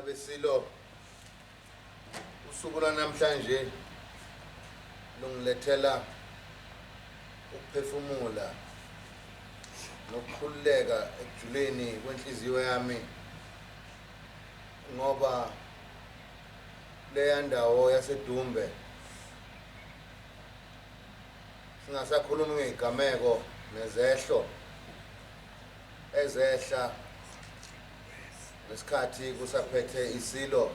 Besilo usuku namhlanje lungilethela ukuphefumula nokukhululeka ekujuleni kwenhliziyo yami ngoba leya ndawo yaseDumbe singasakhuluma ngezigameko nezehlo ezehla lesikhathi kusaphethe isilo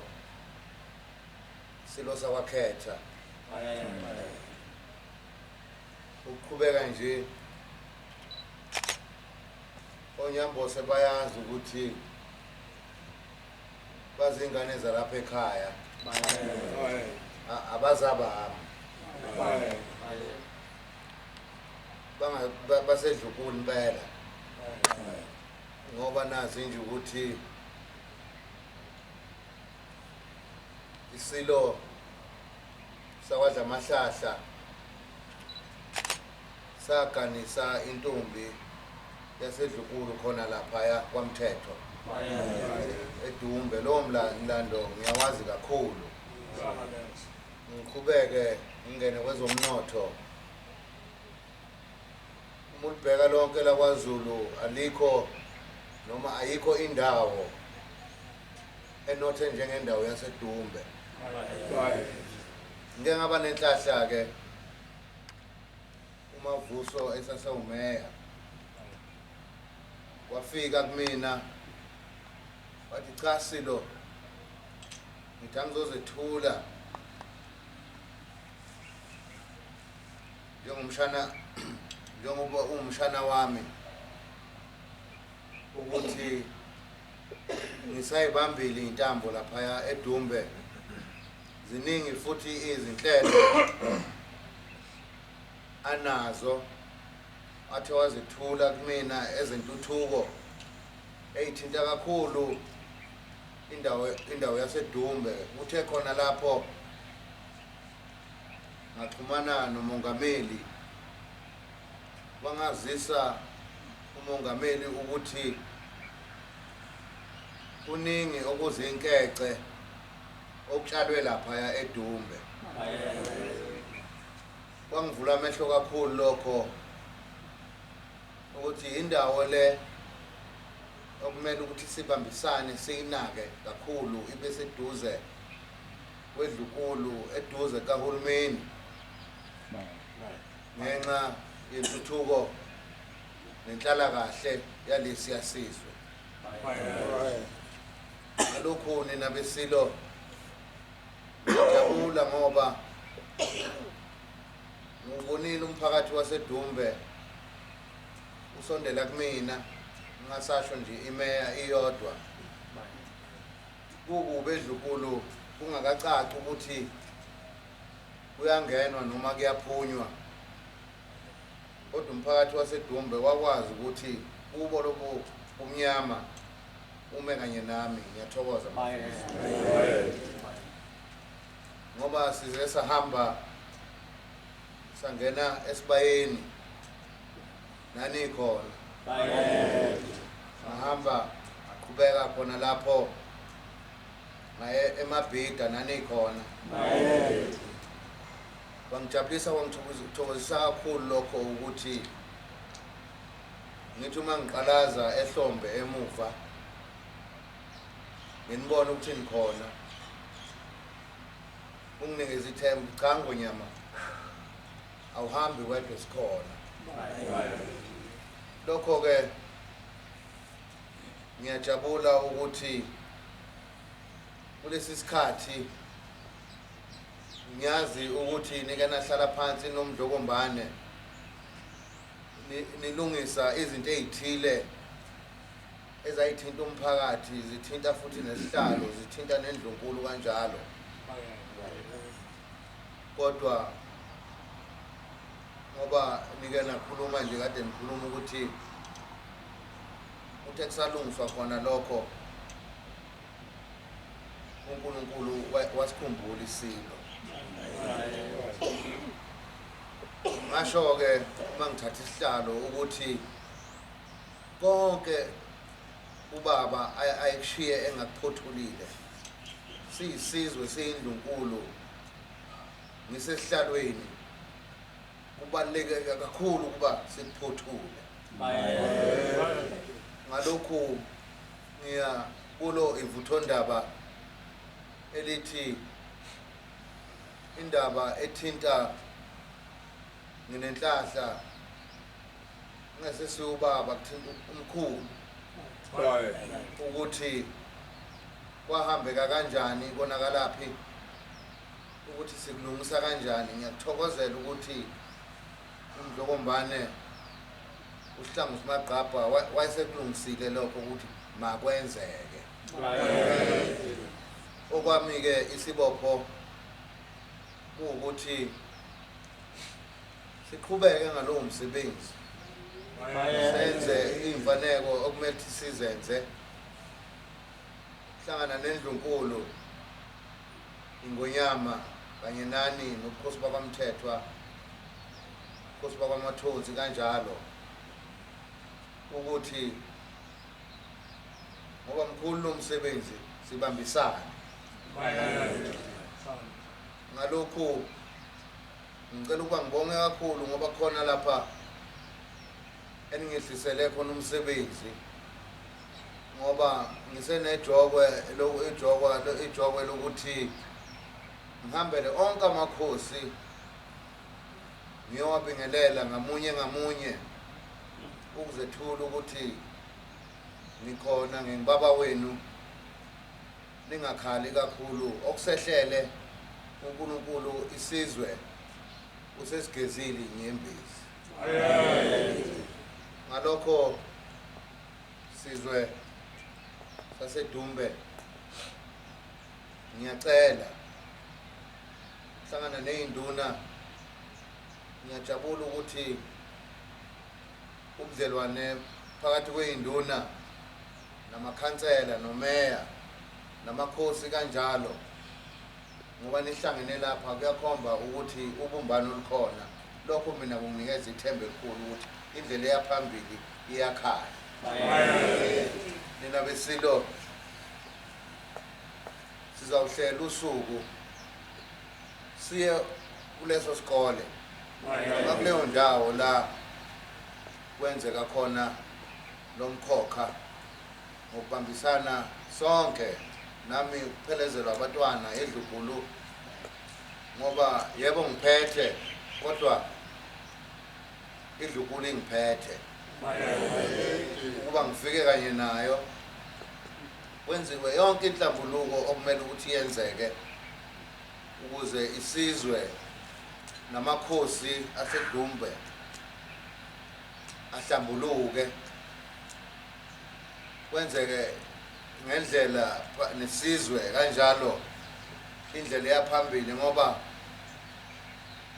sakwakhetha ukuqhubeka nje onyambo sebayazi ukuthi bazingane zalapha ekhaya abazabami baseDlunkulu impela ngoba nazi nje ukuthi isilo sakwadla amahlahla saganisa intombi yaseDlunkulu khona lapha kwaMthetho eDumbe. Lo mlando ngiyawazi kakhulu, ngiqhubeke ngingene kwezomnotho. Uma ulibheka lonke la kwaZulu alikho noma ayikho indawo enothe njengendawo yaseDumbe. Ngeke ngaba nenhlahla ke uMavuso esasewumeya wafika kumina wathi cha Silo ngithi angizozethula njengoba umshana wami ukuthi ngisayibambile intambo lapha eDumbe. Ziningi futhi izinhlelo anazo athe wazithula kumina ezentuthuko eyithinta kakhulu indawo yaseDumbe. Uthe khona lapho ngaxhumana nomongameli, wangazisa umongameli ukuthi kuningi okuzinkece okutshalwe lapha eDumbe. Kwangivula amehlo kakhulu lokho ukuthi indawo le okumele ukuthi sibambisane siyinake kakhulu ibe seduze kweNdlunkulu eduze kahulumeni ngenxa yentuthuko nenhlalakahle yalesi yasizwe. Ngalokhu nina besilo ngiyajabula ngoba ngubonile umphakathi waseDumbe usondela kumina, ngingasasho nje imeya iyodwa. Kukube eNdlunkulu kungakacaci ukuthi kuyangenwa noma kuyaphunywa, kodwa umphakathi waseDumbe wakwazi ukuthi kubo lobu umnyama ume kanye nami. Ngiyathokoza ngoba size sahamba sangena esibayeni nani khona, ngahamba aqhubeka khona lapho ngaye emabhida nani khona. Wangijabulisa wangithokozisa kakhulu lokho ukuthi ngithi uma ngiqalaza ehlombe emuva nginibona ukuthi nikhona, unginikeza ithemba cha iNgonyama awuhambi wedwa sikhona. Lokho ke ngiyajabula ukuthi kulesi sikhathi ngiyazi ukuthi nike nahlala phansi nomdlokombane nilungisa izinto ezithile ezayithinta umphakathi, zithinta futhi nesihlalo, zithinta neNdlunkulu kanjalo. Kodwa ngoba nike nakhuluma nje kade nikhuluma ukuthi uthe kusalungiswa khona lokho uNkulunkulu wasikhumbula isilo. Ngasho ke uma ngithatha isihlalo ukuthi konke ubaba ayikushiye engakuphothulile siyisizwe seNdlunkulu ngisesihlalweni kubaluleke kakhulu kuba sikuphothule ngalokhu ngiya kulo ivuthondaba elithi indaba ethinta nginenhlahla ngesesiubaba kuthinta umkhulu ukuthi kwahambeka kanjani konakalaphi ukuthi sikulungisa kanjani. Ngiyakuthokozela ukuthi uMdlokombane uSihlangu Simagqabha wayesekulungisile lokho ukuthi makwenzeke. Okwami ke isibopho ukuthi siqhubeke ngalowo msebenzi senze imfaneko okumele sizenze hlangana neNdlunkulu iNgonyama kanye nani nobukhosi bakwaMthethwa ubukhosi bakwaMathonsi kanjalo ukuthi ngoba mkhulu lo msebenzi sibambisane. Ngalokho ngicela ukuba ngibonge kakhulu ngoba khona lapha eningehlisele khona umsebenzi ngoba ngisenejokwe lokuthi ngihambele onke amakhosi ngiyowabingelela ngamunye ukuzethula ukuthi nikhona ngibaba wenu ningakhali kakhulu okusehlele uNkulunkulu isizwe usesigezile inyembezi. Ngalokho sizwe saseDumbe ngiyacela hlangana nezinduna ngiyajabula ukuthi ubudlelwane phakathi kwezinduna namakhansela nomeya namakhosi kanjalo ngoba nihlangene lapha kuyakhomba ukuthi ubumbano lukhona. Lokho mina kunginikeza ithemba elikhulu ukuthi indlela eyaphambili iyakhaya. Nina besilo sizawuhlela usuku siye kuleso sikole kuleyo ndawo la kwenzeka khona lo mkhokha ngokubambisana sonke nami kuphelezelwa abantwana eNdlunkulu ngoba yebo ngiphethe kodwa iNdlunkulu ingiphethe ukuba ngifike kanye nayo kwenziwe yonke inhlambuluko okumele ukuthi yenzeke ukuze isizwe namakhosi aseDumbe ahlambuluke kwenzeke ngendlela nesizwe kanjalo indlela yaphambili ngoba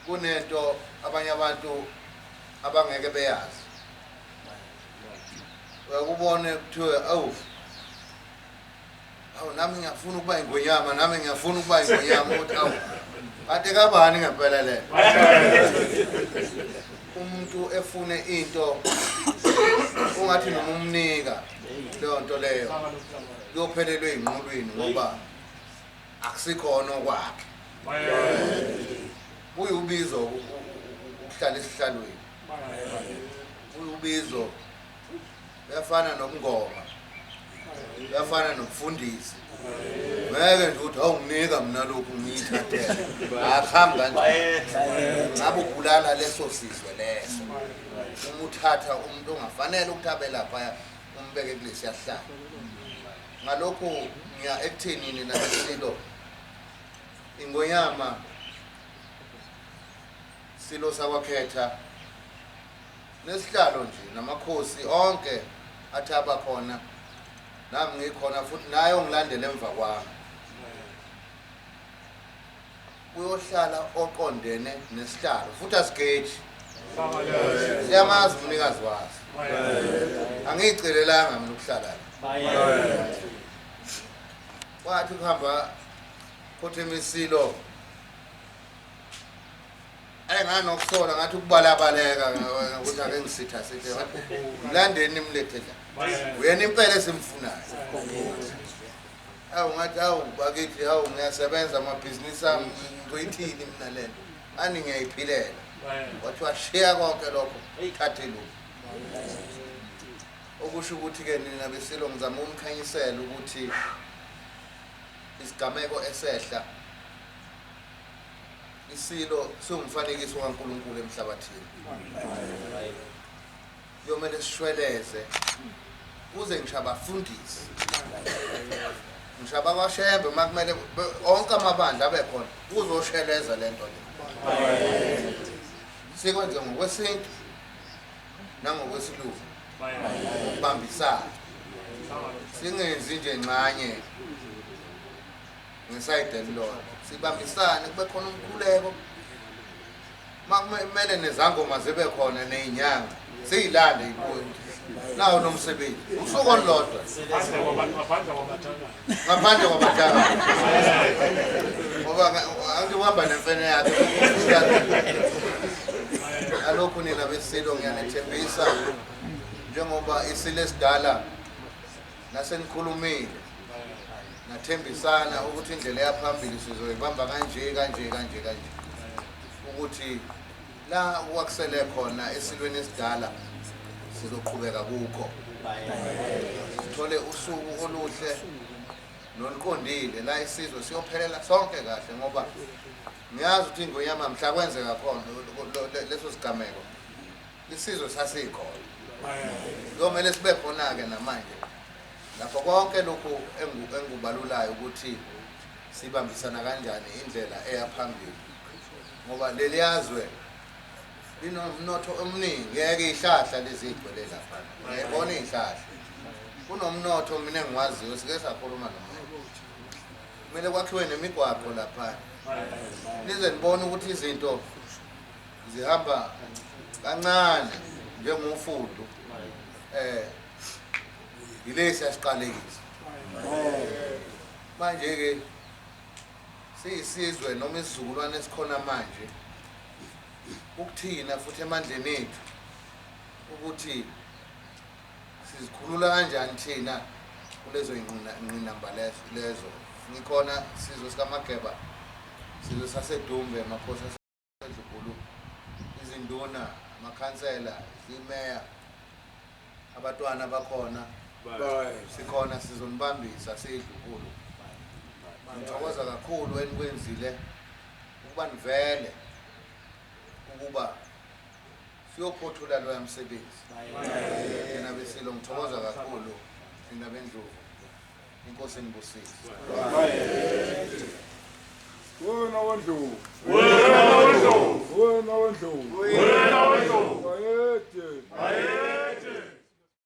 kunento abanye abantu abangeke beyazi. Uyakubona kuthiwe awu nami ngiyafuna ukuba iNgonyama nami ngiyafuna ukuba iNgonyama uthi awu ade kabani ngempela le umuntu efune into ungathi noma umnika leyo nto leyo uyophelelwe ingqulwini ngoba akusikhona okwakhe. Uyubizo ukuhlala esihlalweni uyubizo uyafana nomngoma uyafana nomfundisi ngeke nje uthi awunginika mina lokhu ngiyithathela akuhambi kanje ngabe ubulala leso sizwe leso umuthatha umuntu ongafanele ukuthabela lapha umbeke kulesi yahlala. Ngalokho ngiya ekuthenini nasilo iNgonyama silo sakwakhetha nesihlalo nje namakhosi onke athaba khona nami ngikhona futhi nayo ngilandele emva kwami uyohlala oqondene nesihlalo futhi asigeji siyamazi umnikazi waso angiyicelelanga mina ukuhlala wathi kuhamba futhi imisilo enganokusola ngathi ukubalabaleka ukuthi ake ngisitha sithi mlandeni nimlethe la uyena impela esimfunayo awu ngathi awu bakithi awu ngiyasebenza amabhizinisi ami ngiyithini mina lento ani ngiyayiphilela wathi washiya konke lokho thathe lokho okusho ukuthi ke nina besilo ngizama umkhanyisela ukuthi isigameko esehla isilo siwumfanekiso kaNkulunkulu emhlabathini yomele sishweleze uze ngisho abafundisi ngisho abakwashembe makumele onke amabandla abe khona uzosheleza lento le sikwenze ngokwesintu nangokwesilungu ukubambisana singenzi nje ncanye ngesayide elilodwa sibambisane kube khona umkhuleko makumele nezangoma zibe khona nezinyanga siyilande ibuye nawo nomsebenzi usuku olulodwa ngaphandle kwabatanga ngoba angihamba nemfene yakhe alokhu nina besilo ngiyanethembisa njengoba isile sidala nasenikhulumile nathembisana ukuthi indlela yaphambili sizoyibamba kanje ukuthi la wakusele khona esilweni esidala sizoqhubeka kukho sithole usuku oluhle noluqondile la isizwe siyophelela sonke kahle ngoba ngiyazi ukuthi iNgonyama mhla kwenzeka khona leso sigameko isizwe sasikhona kumele sibe khona ke namanje lapho konke lokhu engikubalulayo ukuthi sibambisana kanjani indlela eyaphambili ngoba leli yazwe linomnotho omningi ngeke ihlahla lezigcwele lapha ngiyabona ihlahla kunomnotho mina engiwaziyo sike sakhuluma nomuntu kumele kwakhiwe nemigwaqo lapha nize nibone ukuthi izinto zihamba kancane njengofundo yilesi yasiqalekisa manje ke siyisizwe noma isizukulwane esikhona manje ukuthina futhi emandleni ethu ukuthi sizikhulula kanjani thina kulezo ingqinamba lezo ngikhona sizwe sikaMageba sizwe saseDumbe amakhosi aseNdlunkulu izinduna amakhansela imeya abatwana bakhona sikhona sizonibambisa seNdlunkulu ngithokoza kakhulu enikwenzile ukuba nivele ukuba siyophothula lo yamsebenzi mina besilo ngithokoza kakhulu mina bendlovu inkosi enibusise wona wondlovu